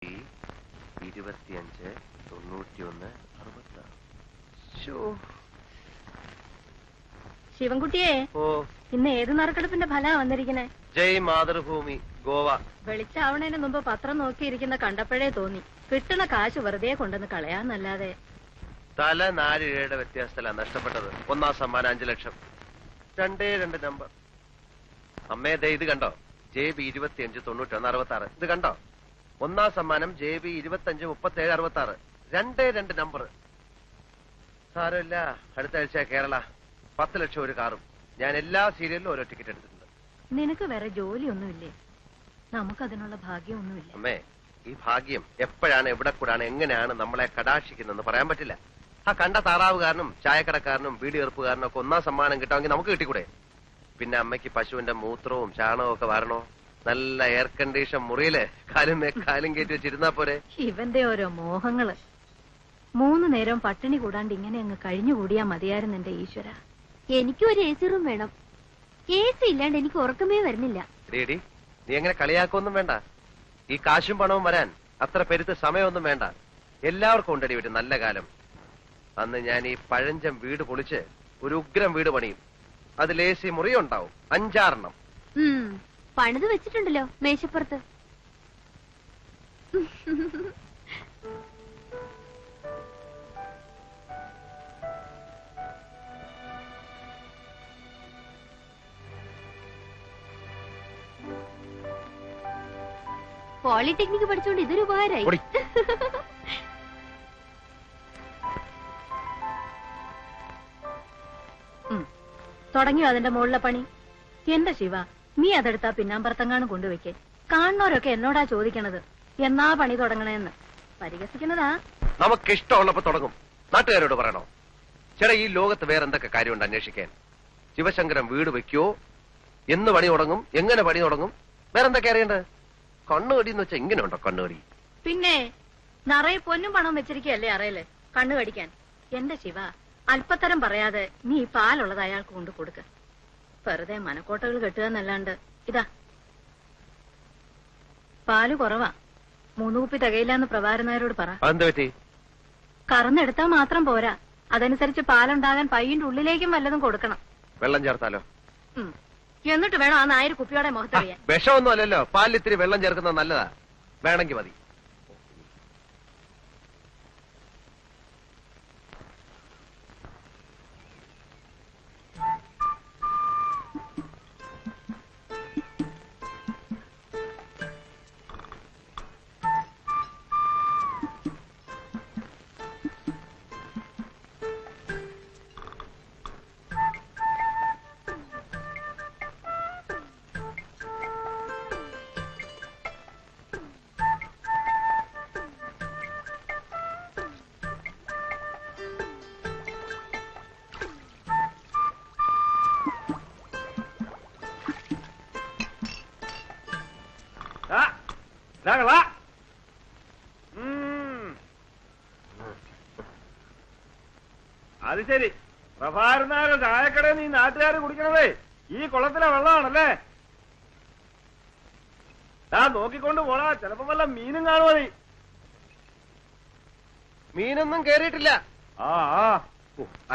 25 91 66. ശിവൻകുട്ടിയെ, ഓ, ഇന്ന് ഏത് നറുക്കെടുപ്പിന്റെ ഫലാ വന്നിരിക്കണേ? ജയ് മാതൃഭൂമി ഗോവ. വെളിച്ചാവണേന് മുമ്പ് പത്രം നോക്കിയിരിക്കുന്ന കണ്ടപ്പോഴേ തോന്നി കിട്ടുന്ന കാശ് വെറുതെ കൊണ്ടുവന്ന് കളയാന്നല്ലാതെ. തല 4 രൂപയുടെ വ്യത്യാസത്തിലാണ് നഷ്ടപ്പെട്ടത്. ഒന്നാം സമ്മാനം 5 ലക്ഷം. 2 നമ്പർ. അമ്മേ, ദേ ഇത് കണ്ടോ? JB 25 91 66. ഇത് കണ്ടോ? ഒന്നാം സമ്മാനം JB 25 37 66. 2 നമ്പർ. സാരമില്ല, അടുത്ത ആഴ്ച കേരള. 10 ലക്ഷം ഒരു കാറും. ഞാൻ എല്ലാ സീരിയലിലും ഓരോ ടിക്കറ്റ് എടുത്തിട്ടുണ്ട്. നിനക്ക് വേറെ ജോലിയൊന്നുമില്ലേ? നമുക്കതിനുള്ള ഭാഗ്യമൊന്നുമില്ല. അമ്മേ, ഈ ഭാഗ്യം എപ്പോഴാണ്, എവിടെ കൂടാണ്, എങ്ങനെയാണ് നമ്മളെ കടാക്ഷിക്കുന്നതെന്ന് പറയാൻ പറ്റില്ല. ആ കണ്ട താറാവുകാരനും ചായക്കടക്കാരനും ബീഡി എറുപ്പുകാരനും ഒക്കെ ഒന്നാം സമ്മാനം കിട്ടാമെങ്കിൽ നമുക്ക് കിട്ടിക്കൂടെ? പിന്നെ അമ്മയ്ക്ക് പശുവിന്റെ മൂത്രവും ചാണകവും ഒക്കെ വരണോ? നല്ല എയർ കണ്ടീഷൻ മുറിയില് കാലും കയറ്റി വെച്ചിരുന്നാ പോരെ? ഇവന്റെ ഓരോ മോഹങ്ങള്. 3 നേരം പട്ടിണി കൂടാണ്ട് ഇങ്ങനെ അങ്ങ് കഴിഞ്ഞുകൂടിയാ മതിയായിരുന്നു എന്റെ ഈശ്വര. എനിക്കും ഒരു AC റൂം വേണം. AC ഇല്ലാണ്ട് എനിക്ക് ഉറക്കമേ വരുന്നില്ല. ഡേടി, നീ എങ്ങനെ കളിയാക്കൊന്നും വേണ്ട. ഈ കാശും പണവും വരാൻ അത്ര പെരുത്ത് സമയമൊന്നും വേണ്ട. എല്ലാവർക്കും ഉണ്ടടി ഒരു നല്ല കാലം. അന്ന് ഞാൻ ഈ പഴഞ്ചം വീട് പൊളിച്ച് ഒരു ഉഗ്രം വീട് പണിയും. അതിൽ AC മുറിയുണ്ടാവും 5-6 പണിത് വെച്ചിട്ടുണ്ടല്ലോ മേശപ്പുറത്ത്. പോളിടെക്നിക്ക് പഠിച്ചോണ്ട് ഇതൊരു ഉപകാരമായി. തുടങ്ങിയോ അതിന്റെ മുകളിലെ പണി? എന്റെ ശിവ, നീ അതെടുത്താ പിന്നാമ്പറത്തെങ്ങാനും കൊണ്ടുവയ്ക്കേ. കാണുന്നവരൊക്കെ എന്നോടാ ചോദിക്കണത് എന്നാ പണി തുടങ്ങണേന്ന്. പരിഹസിക്കുന്നതാ. നമുക്ക് ഇഷ്ടമുള്ളപ്പോ തുടങ്ങും. നാട്ടുകാരോട് പറയണോ? ചേട്ടാ, ഈ ലോകത്ത് വേറെ എന്തൊക്കെ കാര്യമുണ്ട് അന്വേഷിക്കാൻ? ശിവശങ്കരൻ വീട് വെക്കോ? എന്ന് പണി തുടങ്ങും? എങ്ങനെ പണി തുടങ്ങും? വേറെന്തൊക്കെ അറിയണ്ടത്? കണ്ണുകടി എന്ന് വെച്ചാ ഇങ്ങനെ ഉണ്ടോ കണ്ണുകടി? പിന്നെ നിറയെ പൊന്നും പണം വെച്ചിരിക്കല്ലേ അറിയല്ലേ കണ്ണു കടിക്കാൻ. എന്റെ ശിവ, അല്പത്തരം പറയാതെ നീ ഈ പാലുള്ളത് അയാൾക്ക് കൊണ്ട് കൊടുക്ക. വെറുതെ മനക്കോട്ടകൾ കെട്ടുക എന്നല്ലാണ്ട്. ഇതാ പാല് കുറവാ, 3 കുപ്പി തികയില്ലാന്ന് പ്രഭാരനായരോട് പറ. കറന്നെടുത്താൽ മാത്രം പോരാ, അതനുസരിച്ച് പാലുണ്ടാകാൻ പയ്യന്റെ ഉള്ളിലേക്കും വല്ലതും കൊടുക്കണം. വെള്ളം ചേർത്താലോ? എന്നിട്ട് വേണം ആ നായർ കുപ്പിയോടെ മുഖത്തറിയാൻ. വിഷമൊന്നും അല്ലല്ലോ, പാലിൽ ഇത്തിരി വെള്ളം ചേർക്കുന്നത് നല്ലതാ. വേണമെങ്കിൽ മതി. അത് ശരി, പ്രഭാരനായ ചായക്കടയിൽ നീ നാട്ടുകാർ കുടിക്കണതേ ഈ കുളത്തിലെ വെള്ളമാണല്ലേ? നോക്കിക്കൊണ്ട് പോടാ, ചിലപ്പോ വല്ല മീനും കാണുമോ? നീ മീനൊന്നും കേറിയിട്ടില്ല. ആ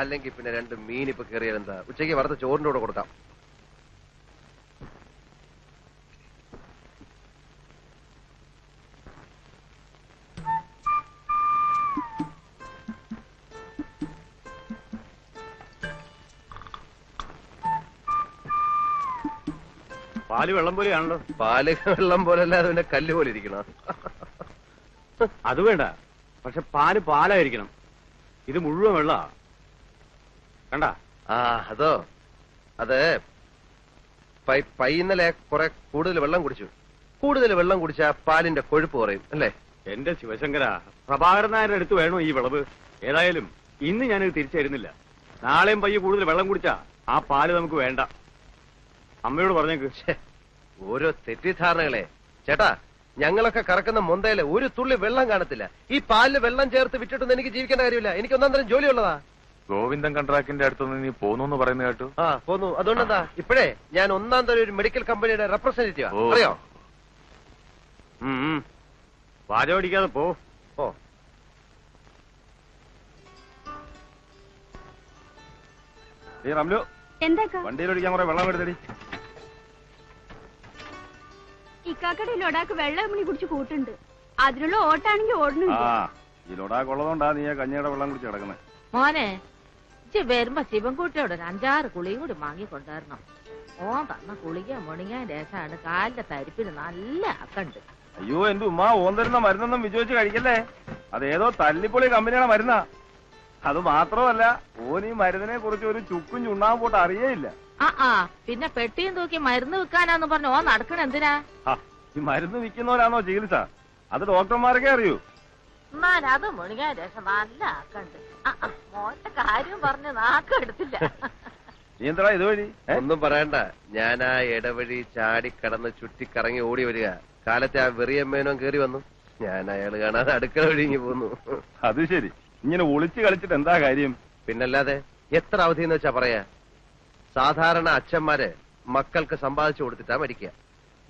അല്ലെങ്കിൽ പിന്നെ 2 മീൻ ഇപ്പൊ കേറിയാലെന്താ? ഉച്ചയ്ക്ക് വറുത്ത ചോറിന്റെ കൂടെ കൊടുക്കാം. പാല് വെള്ളം പോലെയാണല്ലോ. പാല് വെള്ളം പോലല്ല, അതിന്റെ കല്ല് പോലെ ഇരിക്കണം. അത് വേണ്ട, പക്ഷെ പാല് പാലായിരിക്കണം. ഇത് മുഴുവൻ വെള്ള കണ്ട. അതോ, അത് പൈന്നലെ കുറെ കൂടുതൽ വെള്ളം കുടിച്ചു. കൂടുതൽ വെള്ളം കുടിച്ചാ പാലിന്റെ കൊഴുപ്പ് കുറയും അല്ലേ? എന്റെ ശിവശങ്കര, പ്രഭാകരൻ നായരുടെ അടുത്ത് വേണോ ഈ വിളവ്? ഏതായാലും ഇന്ന് ഞാനിത് തിരിച്ചു തരുന്നില്ല. നാളെയും പയ്യെ കൂടുതൽ വെള്ളം കുടിച്ചാ ആ പാല് നമുക്ക് വേണ്ട. അമ്മയോട് പറഞ്ഞേക്ക്. ഓരോ തെറ്റിദ്ധാരണകളെ. ചേട്ടാ, ഞങ്ങളൊക്കെ കറക്കുന്ന മൊന്തയില് ഒരു തുള്ളി വെള്ളം കാണത്തില്ല. ഈ പാലില് വെള്ളം ചേർത്ത് വിറ്റിട്ടൊന്നും എനിക്ക് ജീവിക്കേണ്ട കാര്യമില്ല. എനിക്ക് 1 തരം ജോലിയുള്ളതാ. ഗോവിന്ദൻ കൺട്രാക്ടിന്റെ അടുത്തൊന്ന് നീ പോന്നു പറയുന്ന കേട്ടു. പോന്നു. അതുകൊണ്ടെന്താ, ഇപ്പോഴേ ഞാൻ 1 തരം ഒരു മെഡിക്കൽ കമ്പനിയുടെ റെപ്രസെന്റേറ്റീവാ. അറിയോ? വാചകം അടിക്കാതെ പോ. ഓ ഈ റംലു എന്താക്കാ വണ്ടിയിലൊടിക്കാൻ കുറെ വെള്ളം എടുത്തടി. ഇക്കാക്കടെ ലൊടാക്ക് വെള്ളം മണി കുടിച്ച് കൂട്ടുണ്ട്. അതിനുള്ള ഓട്ടാണെങ്കിൽ ഓടണില്ല. ഈ ലൊടാക്ക് ഉള്ളതുകൊണ്ടാ നീ കഞ്ഞിയുടെ വെള്ളം കുടിച്ച് കിടക്കുന്നത്. മോനെ വരുമ്പോ ശിവൻകുട്ടിയോട് ഒരു 5-6 കുളിയും കൂടി വാങ്ങിക്കൊണ്ടുവരണം. ഓൻ തന്ന കുളിക്കാൻ മുണിങ്ങാൻ രസമാണ്. കാലിന്റെ തരിപ്പിന് നല്ല അക്കണ്ട്. അയ്യോ എന്റെ ഉമ്മ ഓൻ തരുന്ന മരുന്നൊന്നും വിജയിച്ച് കഴിക്കല്ലേ. അതേതോ തല്ലിപ്പൊളി കമ്പനിയുടെ മരുന്നാ. അത് മാത്രമല്ല ഓൻ ഈ മരുന്നിനെ കുറിച്ച് ഒരു ചുക്കും ചുണ്ണാൻ പോട്ട് അറിയേയില്ല. പിന്നെ പെട്ടിയും തൂക്കി മരുന്ന് വിൽക്കാനാന്ന് പറഞ്ഞു ഓൻ നടക്കണ എന്തിനാ? ഈ മരുന്ന് വിൽക്കുന്നവരാണോ ചികിത്സ? അത് ഡോക്ടർമാർക്കേ അറിയൂ. എന്നാൽ അത് മുണിങ്ങാൻ രസം നല്ല അക്കണ്ട്. മോന്റെ കാര്യം പറഞ്ഞ് നാക്കെടുത്തില്ല. നീ എന്താ ഇതുവഴി? ഒന്നും പറയണ്ട. ഞാൻ ആ ഇടവഴി ചാടിക്കടന്ന് ചുറ്റിക്കറങ്ങി ഓടി വരിക. കാലത്തെ ആ വെറിയമ്മേനോ കേറി വന്നു. ഞാൻ അയാൾ കാണാതെ അടുക്കള ഒഴുങ്ങി പോന്നു. അത് ശരി. ഇങ്ങനെ ഒളിച്ചു കളിച്ചിട്ട് എന്താ കാര്യം? പിന്നല്ലാതെ എത്ര അവധിന്ന് വെച്ചാ പറയാ. സാധാരണ അച്ഛന്മാര് മക്കൾക്ക് സമ്പാദിച്ചു കൊടുത്തിട്ടാ മരിക്കുക.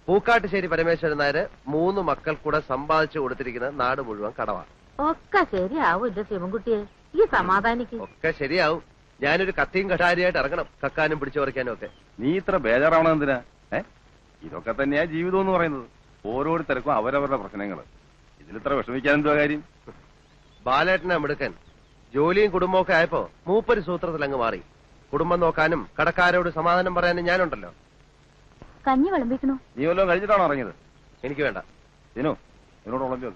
പൂക്കാട്ടുശ്ശേരി പരമേശ്വരൻ നായര് 3 മക്കൾ കൂടെ സമ്പാദിച്ചു കൊടുത്തിരിക്കുന്ന നാട് മുഴുവൻ കടവാ. ഒക്കെ ശരിയാവും എന്റെ ശിവൻകുട്ടിയെ. ഈ സമാധാനിക്ക്. ഒക്കെ ശരിയാവും. ഞാനൊരു കത്തിയും കഠാരിയായിട്ട് ഇറങ്ങണം, കക്കാനും പിടിച്ചു പറിക്കാനും ഒക്കെ. നീ ഇത്ര ബേജാറാവണം എന്തിനാ? ഇതൊക്കെ തന്നെയാ ജീവിതം എന്ന് പറയുന്നത്. ഓരോരുത്തർക്കും അവരവരുടെ പ്രശ്നങ്ങൾ. ഇതിലിത്ര വിഷമിക്കാൻ എന്തുവാ കാര്യം? ബാലേട്ടനെ മിടുക്കൻ. ജോലിയും കുടുംബവും ഒക്കെ ആയപ്പോ മൂപ്പര് സൂത്രത്തിൽ അങ്ങ് മാറി. കുടുംബം നോക്കാനും കടക്കാരോട് സമാധാനം പറയാനും ഞാനുണ്ടല്ലോ. കഞ്ഞി വിളമ്പിക്കണു. നീ വല്ലതും കഴിച്ചിട്ടാണോ ഇറങ്ങിയത്? എനിക്ക് വേണ്ട. എന്നോട് ഉളഞ്ഞു.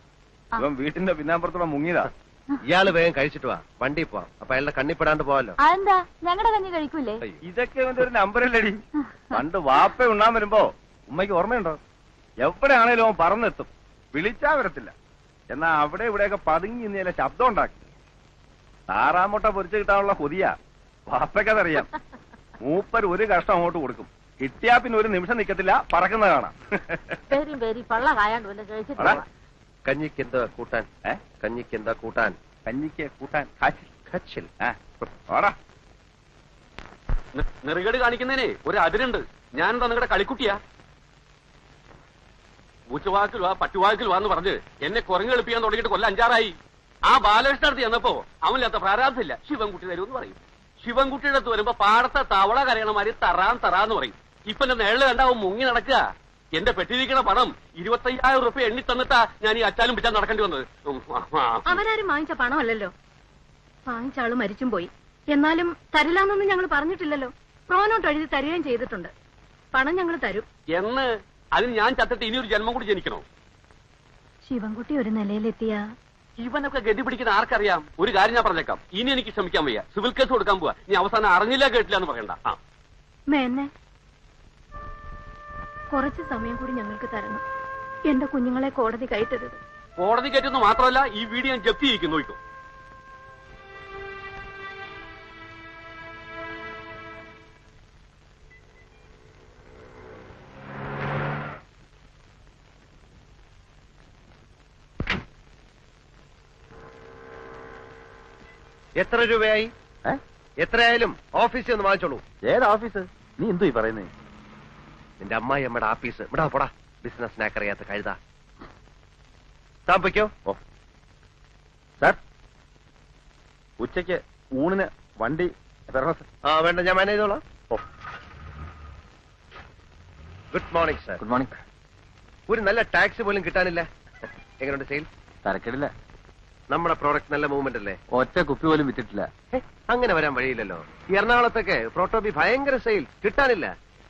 ഇവൻ വീട്ടിന്റെ പിന്നാമ്പുറത്തൂടെ മുങ്ങിയതാ. ഇയാള് വേഗം കഴിച്ചിട്ട് വാ, വണ്ടി പോവാം. അപ്പൊ അയാളുടെ കണ്ണിപ്പെടാണ്ട് പോവാലോ. അതെന്താ ഞങ്ങളുടെ കഞ്ഞി കഴിക്കൂലേ? ഇതൊക്കെ ഇവന്റെ ഒരു നമ്പറല്ലേടി. പണ്ട് വാപ്പ ഉണ്ണാൻ വരുമ്പോ ഉമ്മയ്ക്ക് ഓർമ്മയുണ്ടോ? എവിടെയാണേലും അവൻ പറന്നെത്തും. വിളിച്ചാ വരത്തില്ല. എന്നാ അവിടെ ഇവിടെയൊക്കെ പതുങ്ങി ഇന്നലെ ശബ്ദം ഉണ്ടാക്കി. താറാമുട്ട പൊരിച്ചു കിട്ടാനുള്ള കൊതിയാ. വാപ്പയ്ക്കതറിയാം. മൂപ്പർ ഒരു കഷ്ടം അങ്ങോട്ട് കൊടുക്കും. കിട്ടിയാ പിന്നെ ഒരു നിമിഷം നിക്കത്തില്ല, പറക്കുന്ന കാണാം. പള്ള കായാണ്ട് വല്ല കഴിച്ചിട്ട് കഞ്ഞിക്ക് എന്താ കൂട്ടാൻ? കഞ്ഞിക്ക് എന്താ കൂട്ടാൻ? കഞ്ഞിക്ക് കൂട്ടാൻ ഖച്ചിൽ. നെറുകേട് കാണിക്കുന്നതിനെ ഒരു അതിരുണ്ട്. ഞാനെന്താ നിങ്ങളുടെ കളിക്കുട്ടിയാ? പൂച്ചവാക്കിൽ വാ പട്ടുവാക്കിൽ വാന്ന് പറഞ്ഞ് എന്നെ കുരങ്ങ് എളുപ്പിക്കാൻ തുടങ്ങിയിട്ട് കൊല്ലം 5-6 ആ ബാലകൃഷ്ണ അടുത്ത് ചെന്നപ്പോ അവനില്ലാത്ത പ്രാരാബ്ധമില്ല. ശിവൻകുട്ടി തരുമെന്ന് പറയും. ശിവൻകുട്ടിയുടെ അടുത്ത് വരുമ്പോ പാടത്തെ തവള കരയണമാതിരി തറാന്ന് പറയും. ഇപ്പൊ എന്റെ നേളില് കണ്ടാവും മുങ്ങി നടക്കുക. എന്റെ പെട്ടിരിക്കണ പണം 25,000 റുപ്യ എണ്ണി തന്നിട്ടാ ഞാൻ ഈ അച്ചാലും പിച്ചാൻ നടക്കേണ്ടി വന്നത്. അവരാരും വാങ്ങിച്ച പണമല്ലല്ലോ. വാങ്ങിച്ച ആള് മരിച്ചും പോയി. എന്നാലും തരില്ലാന്നൊന്നും ഞങ്ങൾ പറഞ്ഞിട്ടില്ലല്ലോ. പ്രോനോട്ട് എഴുതി തരികയും ചെയ്തിട്ടുണ്ട്. പണം ഞങ്ങൾ തരും എന്ന്. അതിന് ഞാൻ ചത്തിട്ട് ഇനി ഒരു ജന്മം കൂടി ജനിക്കണോ? ശിവൻകുട്ടി ഒരു നിലയിലെത്തിയ ഇവനൊക്കെ ഗതി പിടിക്കുന്ന ആർക്കറിയാം? ഒരു കാര്യം ഞാൻ പറഞ്ഞേക്കാം. ഇനി എനിക്ക് ക്ഷമിക്കാൻ വയ്യ. സിവിൽ കേസ് കൊടുക്കാൻ പോവാ. നീ അവസാനം അറിഞ്ഞില്ല കേട്ടില്ല എന്ന് പറയണ്ട. മേന്നെ കുറച്ച് സമയം കൂടി ഞങ്ങൾക്ക് തരണം. എന്റെ കുഞ്ഞുങ്ങളെ കോടതി കയറ്റരുത്. കോടതി കയറ്റുന്നു മാത്രമല്ല ഈ വീഡിയോ ഞാൻ ജപ്തി ചെയ്യിക്കും. നോക്കൂ. എത്ര രൂപയായി? എത്രയായാലും ഓഫീസിൽ ഒന്ന് വാങ്ങിച്ചോളൂ. ഏത് ഓഫീസ്? നീ എന്തോ ഈ പറയുന്നേ? നിന്റെ അമ്മായി അമ്മയുടെ ആഫീസ്. ഇവിടെ പോടാ, ബിസിനസ്സിനാക്ക് അറിയാത്ത കഴുതാ. താമസിക്കോ? സാർ, ഉച്ചയ്ക്ക് ഊണിന് വണ്ടി വേണ്ട, ഞാൻ മാനേജ് ചെയ്തോളാം. Good morning sir. Good morning. ഒരു നല്ല ടാക്സി പോലും കിട്ടാനില്ല. എങ്ങനെയുണ്ട് സെയിൽ? തരക്കേടില്ല. നമ്മുടെ പ്രോഡക്റ്റ് നല്ല മൂവ്മെന്റ് അല്ലേ? ഒറ്റ കുപ്പി പോലും വിറ്റിട്ടില്ല. അങ്ങനെ വരാൻ വഴിയില്ലല്ലോ. ഈ എറണാകുളത്തൊക്കെ പ്രോട്ടോബി ഭയങ്കര സെയിൽ, കിട്ടാനില്ല.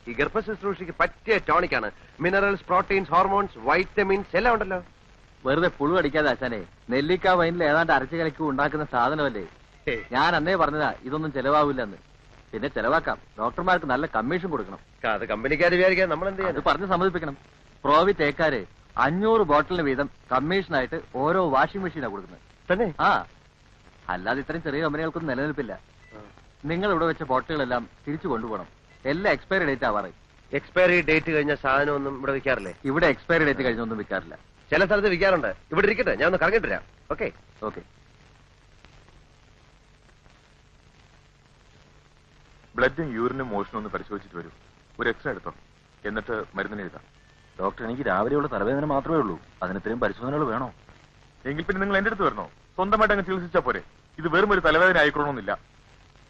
ഈ ഗർഭശുശ്രൂഷയ്ക്ക് പറ്റിയ ടോണിക്കാണ്. മിനറൽസ്, പ്രോട്ടീൻസ്, ഹോർമോൺസ്, വൈറ്റമിൻസ് എല്ലാം ഉണ്ടല്ലോ. വെറുതെ പുഴു അടിക്കാതെ ആശാനെ. നെല്ലിക്ക വൈനിൽ ഏതാണ്ട് അരച്ചു കലക്കി ഉണ്ടാക്കുന്ന സാധനമല്ലേ. ഞാൻ അന്നേ പറഞ്ഞതാ ഇതൊന്നും ചെലവാവില്ലെന്ന്. പിന്നെ ചെലവാക്കാം. ഡോക്ടർമാർക്ക് നല്ല കമ്മീഷൻ കൊടുക്കണം. അത് കമ്പനിക്കാർ വിചാരിക്കാൻ നമ്മൾ എന്ത് അത് ചെയ്യാൻ? പറഞ്ഞ് സമ്മതിപ്പിക്കണം. പ്രോവി തേക്കാര് 500 ബോട്ടിലിന് വീതം കമ്മീഷനായിട്ട് ഓരോ വാഷിംഗ് മെഷീനാ കൊടുക്കുന്നത്. തന്നെ? അല്ലാതെ ഇത്രയും ചെറിയ കമ്പനികൾക്കൊന്നും നിലനിൽപ്പില്ല. നിങ്ങൾ ഇവിടെ വെച്ച ബോട്ടിലുകളെല്ലാം തിരിച്ചു കൊണ്ടുപോകണം. എല്ലാം എക്സ്പയറി ഡേറ്റ് ആവാറ്. എക്സ്പയറി ഡേറ്റ് കഴിഞ്ഞ സാധനം ഒന്നും ഇവിടെ വിൽക്കാറില്ലേ? ഇവിടെ എക്സ്പയറി ഡേറ്റ് കഴിഞ്ഞൊന്നും വിൽക്കാറില്ല. ചില സ്ഥലത്ത് വിൽക്കാറുണ്ട്. ഇവിടെ ഇരിക്കട്ടെ, ഞാൻ ഒന്ന് കറങ്ങിട്ട് തരാം. Okay okay. ബ്ലഡും യൂറിനും മോഷനും ഒന്ന് പരിശോധിച്ചിട്ട് വരൂ. ഒരു എക്സ്റേ എടുത്തോ, എന്നിട്ട് മരുന്നിന് എഴുതാം. ഡോക്ടർ എനിക്ക് രാവിലെയുള്ള തലവേദന മാത്രമേ ഉള്ളൂ. അതിന് ഇത്രയും പരിശോധനകൾ വേണോ? എങ്കിൽ പിന്നെ നിങ്ങൾ എന്റെ അടുത്ത് വരണോ? സ്വന്തമായിട്ട് അങ്ങ് ചികിത്സിച്ചാ പോരെ. ഇത് വെറും ഒരു തലവേദന ആയിക്കണമെന്നില്ല.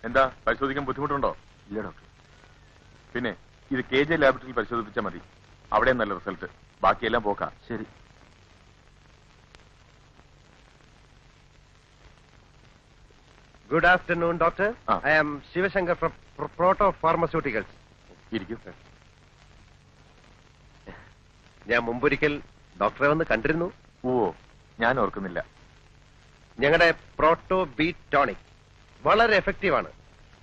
എന്താ, പരിശോധിക്കാൻ ബുദ്ധിമുട്ടുണ്ടോ? ഇല്ല ഡോക്ടർ. പിന്നെ ഇത് KJ ലാബറട്ടറിയിൽ പരിശോധിപ്പിച്ചാൽ മതി. അവിടെ നല്ല റിസൾട്ട്. ബാക്കിയെല്ലാം പോക്കാം. ശരി. Good afternoon, doctor. I am Shivashankar from Proto Pharmaceuticals. ഇരിക്കും. ഞാൻ മുമ്പൊരിക്കൽ ഡോക്ടറെ വന്ന് കണ്ടിരുന്നു. ഓ, ഞാൻ ഓർക്കുന്നില്ല. ഞങ്ങളുടെ പ്രോട്ടോ ബീറ്റ് ടോണിക് വളരെ എഫക്റ്റീവ് ആണ്.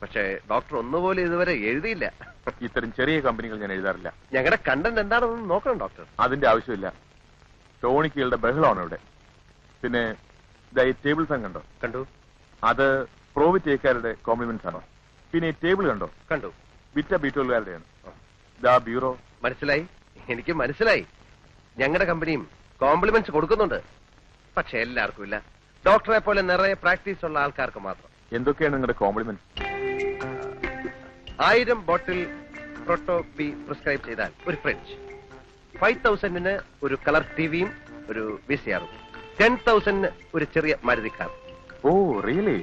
പക്ഷേ ഡോക്ടർ ഒന്നുപോലെ ഇതുവരെ എഴുതിയില്ല. ഇത്തരം ചെറിയ കമ്പനികൾ ഞാൻ എഴുതാറില്ല. ഞങ്ങളുടെ കണ്ടന്റ് എന്താണെന്ന് നോക്കണം ഡോക്ടർ. അതിന്റെ ആവശ്യമില്ല. ടോണിക്കുകളുടെ ബഹളമാണ് ഇവിടെ. പിന്നെ ടേബിൾ ഫാൻ കണ്ടോ? കണ്ടു. അത് പ്രോവിറ്റേക്കാരുടെ കോംപ്ലിമെന്റ്സ് ആണോ? പിന്നെ ടേബിൾ കണ്ടോ? കണ്ടു. വിറ്റ ബീറ്റോളുകാരുടെയാണ്. ദാ ബ്യൂറോ. മനസ്സിലായി, എനിക്ക് മനസ്സിലായി. ഞങ്ങളുടെ കമ്പനിയും കോംപ്ലിമെന്റ്സ് കൊടുക്കുന്നുണ്ട്. പക്ഷെ എല്ലാവർക്കും ഇല്ല. ഡോക്ടറെ പോലെ നിറയെ പ്രാക്ടീസ് ഉള്ള ആൾക്കാർക്ക് മാത്രം. എന്തൊക്കെയാണ് നിങ്ങളുടെ compliments? 1000 bottle Proto B prescribe ചെയ്താൽ ഒരു ഫ്രിഡ്ജ്, 5000 ഒരു കളർ ടിവിയും ഒരു VCRഉം, 10,000 ഒരു ചെറിയ Maruti car. Oh really,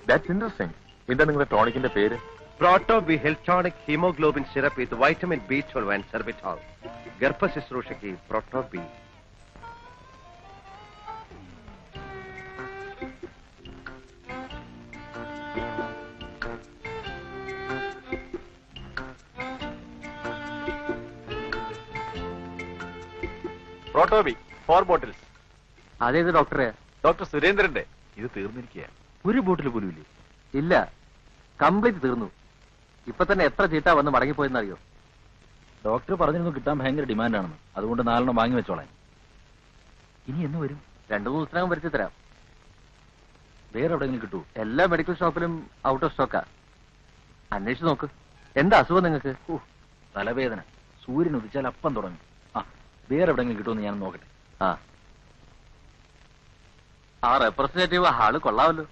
that's interesting. എന്താ നിങ്ങളുടെ ടോണിക്കിന്റെ പേര്? Proto B health tonic haemoglobin syrup with vitamin B12 and sorbitol. ഗർഭ ശുശ്രൂഷയ്ക്ക് പ്രോട്ടോ ബി. പ്രോട്ടോബി 4 ബോട്ടിൽസ്. അതേത് ഡോക്ടറെ? ഡോക്ടർ സുരേന്ദ്രന്റെ. ഇത് തീർന്നിരിക്കുക. ഒരു ബോട്ടിൽ പോലും ഇല്ലേ? ഇല്ല, കംപ്ലീറ്റ് തീർന്നു. ഇപ്പൊ തന്നെ എത്ര ചീട്ടാ വന്ന് മടങ്ങിപ്പോയെന്നറിയോ? ഡോക്ടർ പറഞ്ഞിരുന്നു കിട്ടാൻ ഭയങ്കര ഡിമാൻഡാണെന്ന്. അതുകൊണ്ട് 4 വാങ്ങി വെച്ചോളാൻ. ഇനി എന്ന് വരും? 2-3 ദിവസത്തിനകം വരുത്തി തരാം. വേറെ എവിടെയെങ്കിലും കിട്ടൂ? എല്ലാ മെഡിക്കൽ ഷോപ്പിലും ഔട്ട് ഓഫ് സ്റ്റോക്കാ. അന്വേഷിച്ച് നോക്ക്. എന്താ അസുഖം നിങ്ങൾക്ക്? തലവേദന. സൂര്യൻ ഉദിച്ചാൽ അപ്പം തുടങ്ങും. വേറെ എവിടെയെങ്കിലും കിട്ടുമെന്ന് ഞാൻ നോക്കട്ടെ. ആ റെപ്രസെന്റേറ്റീവ് ആള് കൊള്ളാമല്ലോ.